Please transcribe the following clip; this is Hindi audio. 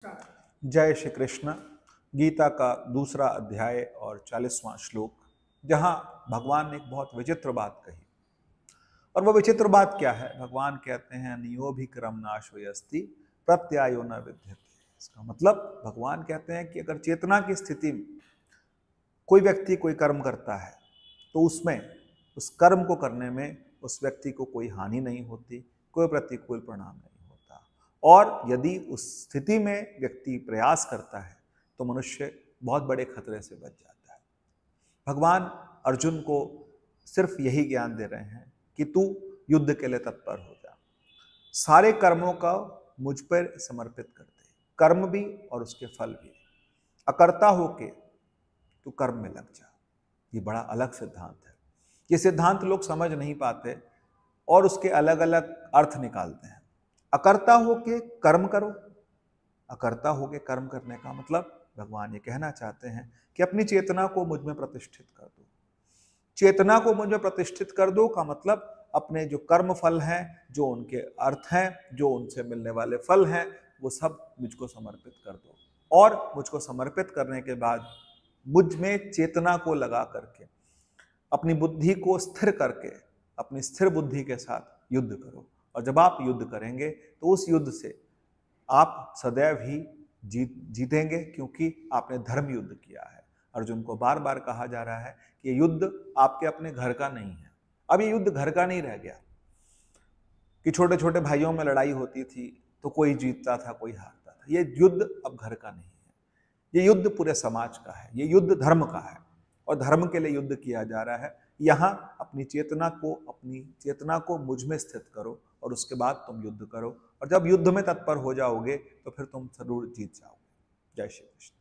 जय श्री कृष्ण। गीता का दूसरा अध्याय और 40वां श्लोक, जहां भगवान ने एक बहुत विचित्र बात कही। और वो विचित्र बात क्या है? भगवान कहते हैं नियो भी क्रम नाशो अस्ति प्रत्यायो न विद्यते। इसका मतलब भगवान कहते हैं कि अगर चेतना की स्थिति में कोई व्यक्ति कोई कर्म करता है तो उसमें उस कर्म को करने में उस व्यक्ति को कोई हानि नहीं होती, कोई प्रतिकूल परिणाम नहीं होता। और यदि उस स्थिति में व्यक्ति प्रयास करता है तो मनुष्य बहुत बड़े खतरे से बच जाता है। भगवान अर्जुन को सिर्फ यही ज्ञान दे रहे हैं कि तू युद्ध के लिए तत्पर हो जा, सारे कर्मों का मुझ पर समर्पित कर दे, कर्म भी और उसके फल भी। अकर्ता होके तू कर्म में लग जा। ये बड़ा अलग सिद्धांत है। ये सिद्धांत लोग समझ नहीं पाते और उसके अलग अलग अर्थ निकालते हैं। अकर्ता होके कर्म करो। अकर्ता होके कर्म करने का मतलब भगवान ये कहना चाहते हैं कि अपनी चेतना को मुझ में प्रतिष्ठित कर दो। चेतना को मुझ में प्रतिष्ठित कर दो का मतलब अपने जो कर्म फल हैं, जो उनके अर्थ हैं, जो उनसे मिलने वाले फल हैं, वो सब मुझको समर्पित कर दो। और मुझको समर्पित करने के बाद मुझ में चेतना को लगा करके अपनी बुद्धि को स्थिर करके अपनी स्थिर बुद्धि के साथ युद्ध करो। और जब आप युद्ध करेंगे तो उस युद्ध से आप सदैव ही जीतेंगे, क्योंकि आपने धर्म युद्ध किया है। अर्जुन को बार बार कहा जा रहा है कि युद्ध आपके अपने घर का नहीं है। अब ये युद्ध घर का नहीं रह गया कि छोटे छोटे भाइयों में लड़ाई होती थी तो कोई जीतता था कोई हारता था। ये युद्ध अब घर का नहीं है, ये युद्ध पूरे समाज का है, ये युद्ध धर्म का है और धर्म के लिए युद्ध किया जा रहा है। यहाँ अपनी चेतना को मुझ में स्थित करो और उसके बाद तुम युद्ध करो। और जब युद्ध में तत्पर हो जाओगे तो फिर तुम जरूर जीत जाओगे। जय श्री कृष्ण।